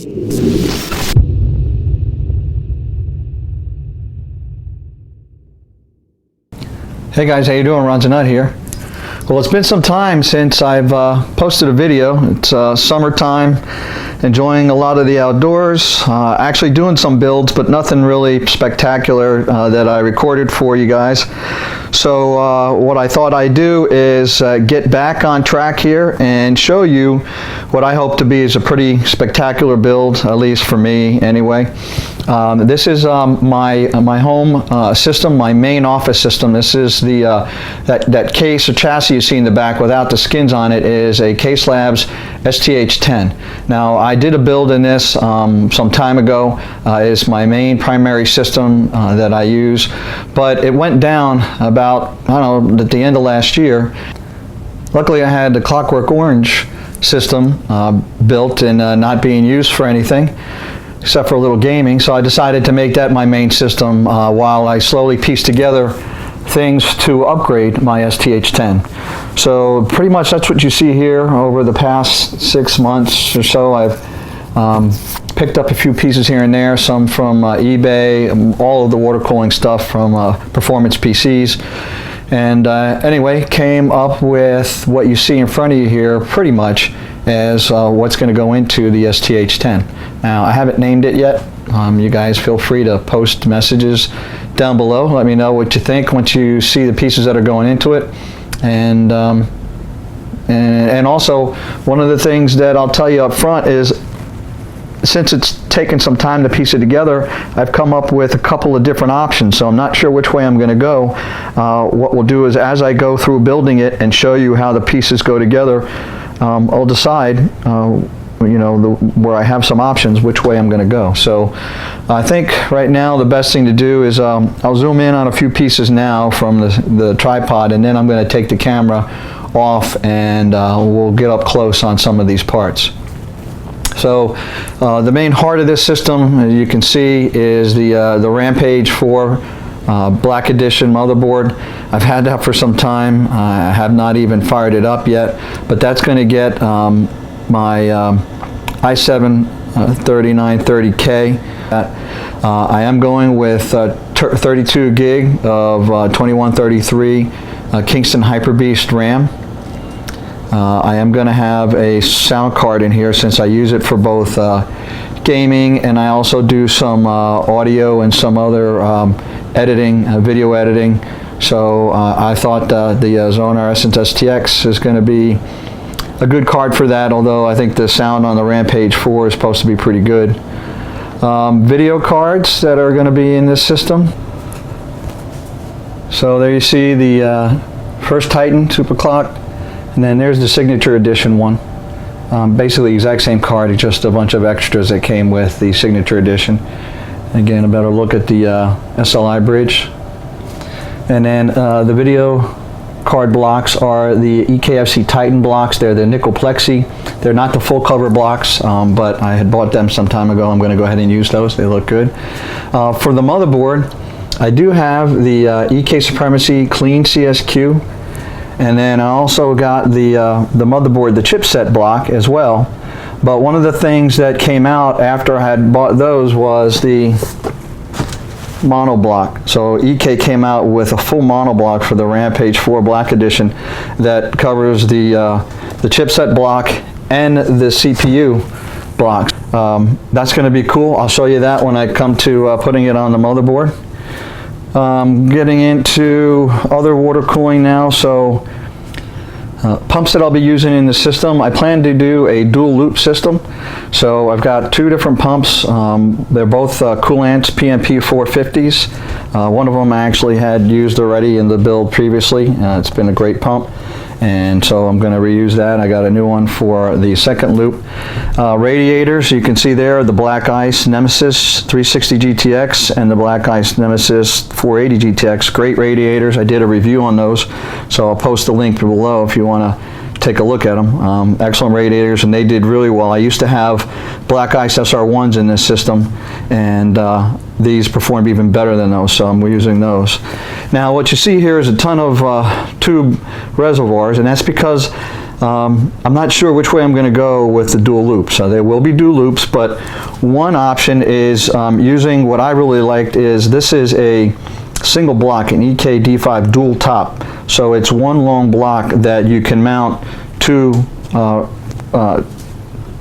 Hey guys, how you doing? Ronsanut here. Well, it's been some time since I've posted a video. It's summertime, enjoying a lot of the outdoors, actually doing some builds, but nothing really spectacular that I recorded for you guys. So what I thought I'd do is get back on track here and show you what I hope to be is a pretty spectacular build, at least for me anyway. This is my home system, my main office system. This is the that case or chassis you see in the back without the skins on it is a Case Labs STH10. Now I did a build in this some time ago. It's my main primary system that I use, but it went down about, I don't know, at the end of last year. Luckily I had the Clockwork Orange system built and not being used for anything except for a little gaming, so I decided to make that my main system while I slowly piece together things to upgrade my STH10. So pretty much that's what you see here. Over the past 6 months or so, I've picked up a few pieces here and there, some from eBay, all of the water cooling stuff from Performance PCs. And anyway, came up with what you see in front of you here pretty much as what's going to go into the STH10. Now, I haven't named it yet. You guys feel free to post messages down below. Let me know what you think once you see the pieces that are going into it. And also, one of the things that I'll tell you up front is, since it's taken some time to piece it together, I've come up with a couple of different options, so I'm not sure which way I'm going to go. What we'll do is, as I go through building it and show you how the pieces go together, I'll decide you know, where I have some options, which way I'm going to go. So I think right now the best thing to do is I'll zoom in on a few pieces now from the tripod, and then I'm going to take the camera off and we'll get up close on some of these parts. So the main heart of this system, as you can see, is the Rampage 4 Black Edition motherboard. I've had that for some time. I have not even fired it up yet, but that's going to get my i7 3930K. I am going with 32 gig of 2133 Kingston Hyper Beast RAM. I am going to have a sound card in here since I use it for both gaming, and I also do some audio and some other editing, video editing. So I thought the Zonar Essence STX is going to be a good card for that, although I think the sound on the Rampage 4 is supposed to be pretty good. Video cards that are going to be in this system. So there you see the first Titan Superclock, and then there's the Signature Edition one. Basically the exact same card, just a bunch of extras that came with the Signature Edition. Again, a better look at the SLI bridge. And then the video card blocks are the EKFC Titan blocks. They're the nickel plexi. They're not the full cover blocks, but I had bought them some time ago. I'm going to go ahead and use those. They look good. For the motherboard, I do have the EK Supremacy Clean CSQ, and then I also got the motherboard, the chipset block as well. But one of the things that came out after I had bought those was the mono block. So EK came out with a full mono block for the Rampage 4 Black Edition that covers the chipset block and the CPU block. That's going to be cool. I'll show you that when I come to putting it on the motherboard. Getting into other water cooling now. So pumps that I'll be using in the system, I plan to do a dual loop system. So I've got two different pumps. They're both Coolant's PMP 450s. One of them I actually had used already in the build previously. It's been a great pump, and so I'm going to reuse that. I got a new one for the second loop. Radiators, you can see there, the Black Ice Nemesis 360 GTX and the Black Ice Nemesis 480 GTX. Great radiators. I did a review on those, so I'll post the link below if you want to take a look at them. Excellent radiators, and they did really well. I used to have Black Ice SR1s in this system, and these performed even better than those, so I'm using those. Now what you see here is a ton of tube reservoirs, and that's because I'm not sure which way I'm going to go with the dual loops. So there will be dual loops, but one option is using what I really liked is this is a single block, an EK-D5 dual top. So it's one long block that you can mount two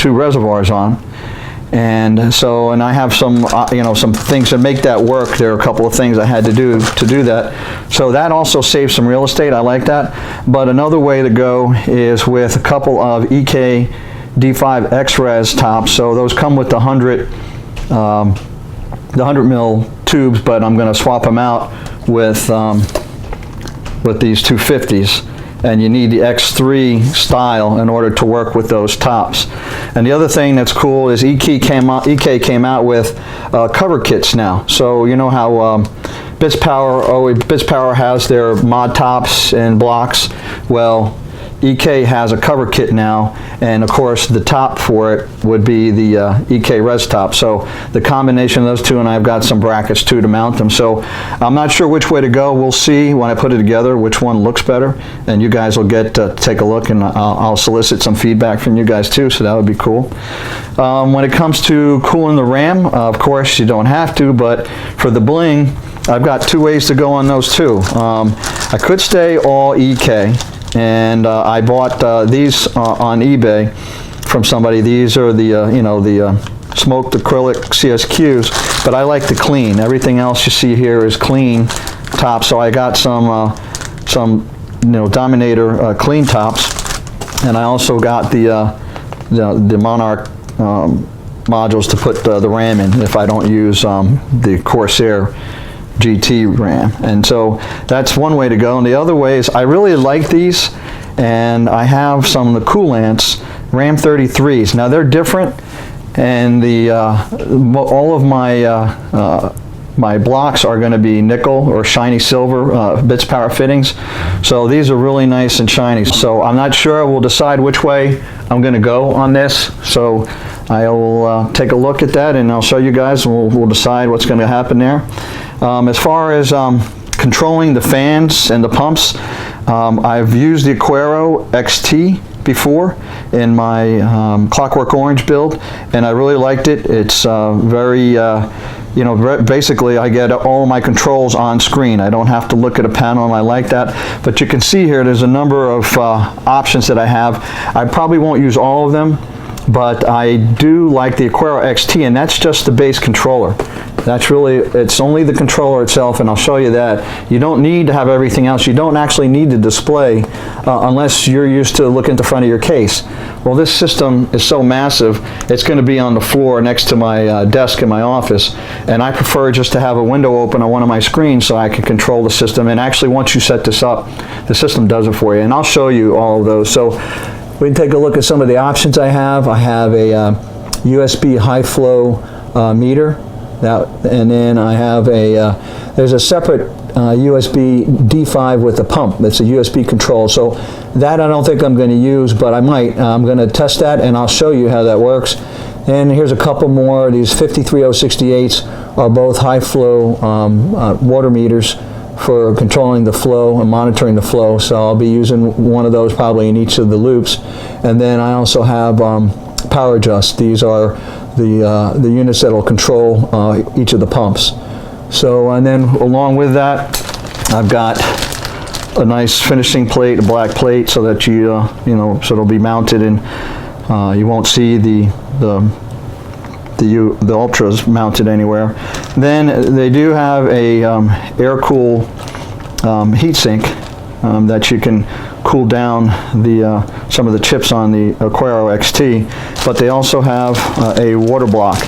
reservoirs on. And so, and I have some, some things to make that work. There are a couple of things I had to do that. So that also saves some real estate. I like that. But another way to go is with a couple of EK D5 X-Res tops. So those come with the 100 mil tubes, but I'm going to swap them out with these 250s. And you need the X3 style in order to work with those tops. And the other thing that's cool is EK came out with cover kits now. So you know how Bits Power has their mod tops and blocks. Well, EK has a cover kit now, and of course the top for it would be the EK Res top. So the combination of those two, and I've got some brackets too to mount them. So I'm not sure which way to go. We'll see when I put it together which one looks better, and you guys will get to take a look, and I'll solicit some feedback from you guys too, so that would be cool. When it comes to cooling the RAM, of course you don't have to, but for the Bling, I've got two ways to go on those too. I could stay all EK, and I bought these on eBay from somebody. These are the the smoked acrylic CSQs, but I like the clean. Everything else you see here is clean tops. So I got some Dominator clean tops, and I also got the Monarch modules to put the RAM in if I don't use the Corsair GT RAM. And so that's one way to go. And the other way is I really like these, and I have some of the Coolants RAM 33s. Now they're different, and all of my blocks are going to be nickel or shiny silver Bits Power fittings. So these are really nice and shiny. So I'm not sure. We'll decide which way I'm going to go on this. So I'll take a look at that, and I'll show you guys, and we'll decide what's going to happen there. As far as controlling the fans and the pumps, I've used the Aquaro XT before in my Clockwork Orange build, and I really liked it. It's very, basically I get all my controls on screen. I don't have to look at a panel, and I like that. But you can see here there's a number of options that I have. I probably won't use all of them, but I do like the Aquaro XT, and that's just the base controller. That's really, it's only the controller itself, and I'll show you that. You don't need to have everything else. You don't actually need the display unless you're used to looking at the front of your case. Well, this system is so massive, it's going to be on the floor next to my desk in my office, and I prefer just to have a window open on one of my screens so I can control the system. And actually, once you set this up, the system does it for you, and I'll show you all of those. So we can take a look at some of the options I have. I have a USB high flow meter. And then I have there's a separate USB D5 with a pump. It's a USB control. So that I don't think I'm going to use, but I might. I'm going to test that, and I'll show you how that works. And here's a couple more. These 53068s are both high flow water meters for controlling the flow and monitoring the flow. So I'll be using one of those probably in each of the loops. And then I also have power adjust. These are the units that will control each of the pumps. So, and then along with that, I've got a nice finishing plate, a black plate, so that so it'll be mounted, and you won't see the Ultras mounted anywhere. Then they do have a air-cool heatsink that you can cool down some of the chips on the Aquaro XT, but they also have a water block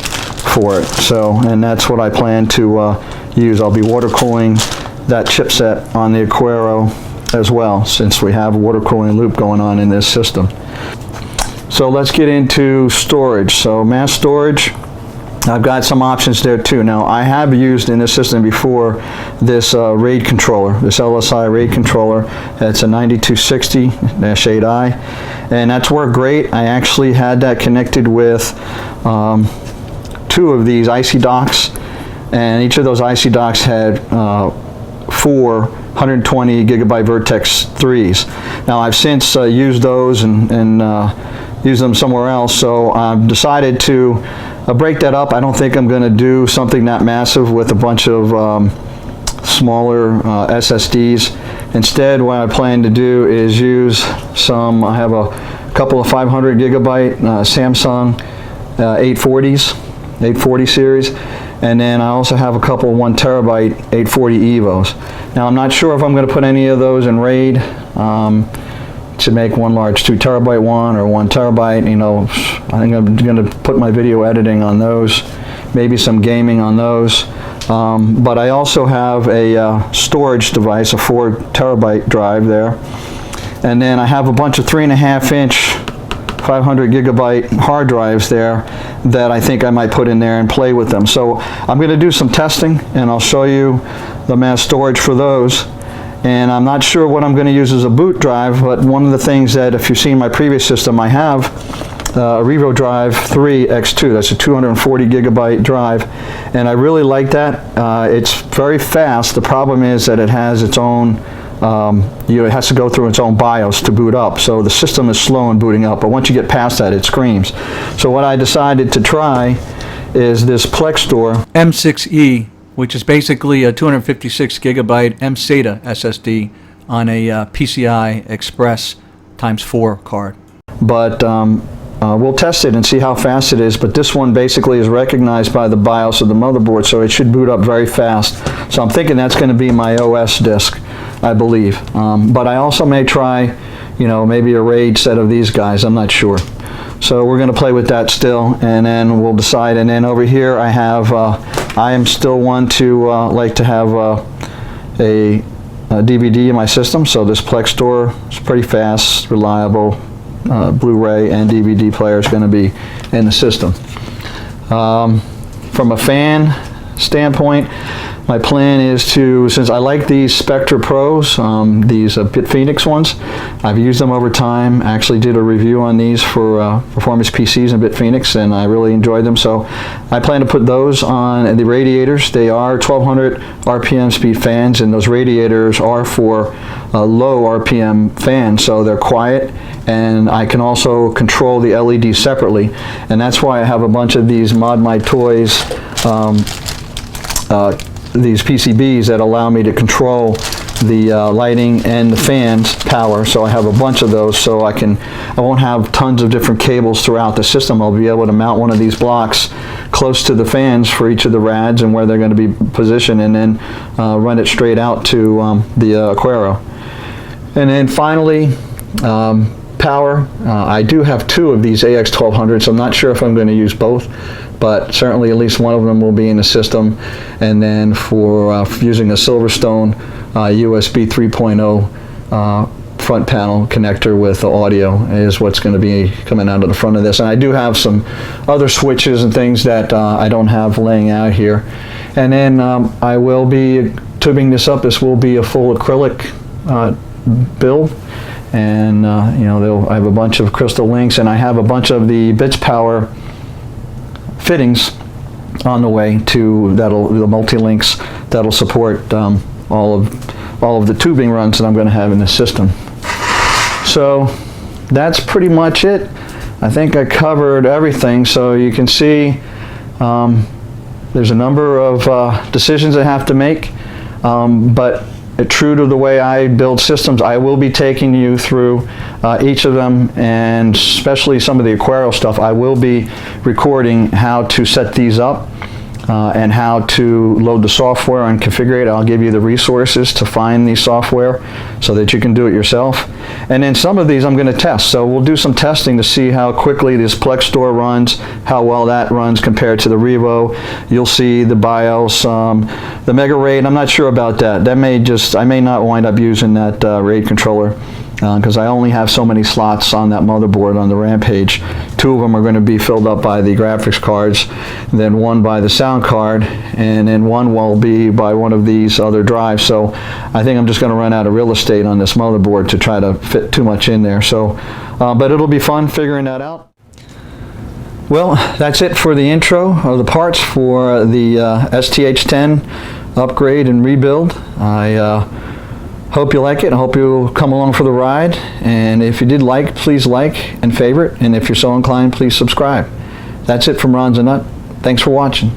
for it. So, and that's what I plan to use. I'll be water cooling that chipset on the Aquaro as well, since we have a water cooling loop going on in this system. So let's get into storage. So mass storage, I've got some options there too. Now I have used in this system before this RAID controller, this LSI RAID controller. It's a 9260-8i, and that's worked great. I actually had that connected with two of these IC docks, and each of those IC docks had 4 120 gigabyte Vertex 3s. Now I've since used those and used them somewhere else, so I've decided to break that up. I don't think I'm going to do something that massive with a bunch of smaller SSDs. Instead, what I plan to do is use some, I have a couple of 500 gigabyte Samsung 840s, 840 series, and then I also have a couple of 1 terabyte 840 EVOs. Now I'm not sure if I'm going to put any of those in RAID to make one large 2 terabyte one or 1 terabyte. You know, I think I'm going to put my video editing on those, maybe some gaming on those. But I also have a storage device, a 4 terabyte drive there, and then I have a bunch of 3.5-inch 500 gigabyte hard drives there that I think I might put in there and play with them. So I'm going to do some testing, and I'll show you the mass storage for those. And I'm not sure what I'm going to use as a boot drive, but one of the things that, if you've seen my previous system, I have a Revo Drive 3 X2. That's a 240 gigabyte drive, and I really like that. It's very fast. The problem is that it has its own, it has to go through its own BIOS to boot up, so the system is slow in booting up, but once you get past that, it screams. So what I decided to try is this Plextor M6E, which is basically a 256 gigabyte mSATA SSD on a PCI Express ×4 card. But we'll test it and see how fast it is, but this one basically is recognized by the BIOS of the motherboard, so it should boot up very fast. So I'm thinking that's going to be my OS disk, I believe. But I also may try, you know, maybe a RAID set of these guys, I'm not sure. So we're going to play with that still, and then we'll decide. And then over here I have, I am still one to like to have a DVD in my system, so this Plextor is pretty fast, reliable. Blu-ray and DVD player is going to be in the system. From a fan standpoint, my plan is to, since I like these Spectre Pros, these BitPhoenix ones, I've used them over time. Actually did a review on these for Performance PCs and BitPhoenix, and I really enjoyed them. So I plan to put those on the radiators. They are 1200 RPM speed fans, and those radiators are for low RPM fans, so they're quiet, and I can also control the LED separately, and that's why I have a bunch of these Mod My Toys these PCBs that allow me to control the lighting and the fans power. So I have a bunch of those, so I won't have tons of different cables throughout the system. I'll be able to mount one of these blocks close to the fans for each of the rads and where they're going to be positioned, and then run it straight out to the Aquaro. And then finally, power. I do have 2 of these AX1200s, so I'm not sure if I'm going to use both, but certainly at least one of them will be in the system. And then for using a Silverstone USB 3.0 front panel connector with the audio is what's going to be coming out of the front of this. And I do have some other switches and things that I don't have laying out here. And then I will be tubing this up. This will be a full acrylic build. And you know, I have a bunch of crystal links, and I have a bunch of the Bits Power fittings on the way to the multi-links that'll support all of the tubing runs that I'm going to have in the system. So that's pretty much it. I think I covered everything. So you can see there's a number of decisions I have to make, but true to the way I build systems, I will be taking you through each of them, and especially some of the Aquaro stuff. I will be recording how to set these up and how to load the software and configure it. I'll give you the resources to find the software so that you can do it yourself. And then some of these I'm going to test. So we'll do some testing to see how quickly this Plextor runs, how well that runs compared to the Revo. You'll see the BIOS, the Mega RAID. I'm not sure about that. I may not wind up using that RAID controller, because I only have so many slots on that motherboard on the Rampage. 2 of them are going to be filled up by the graphics cards, then 1 by the sound card, and then 1 will be by one of these other drives. So I think I'm just going to run out of real estate on this motherboard to try to fit too much in there. So, but it'll be fun figuring that out. Well, that's it for the intro of the parts for the STH10 upgrade and rebuild. I Hope you like it. I hope you'll come along for the ride. And if you did like, please like and favorite. And if you're so inclined, please subscribe. That's it from Ronsanut. Thanks for watching.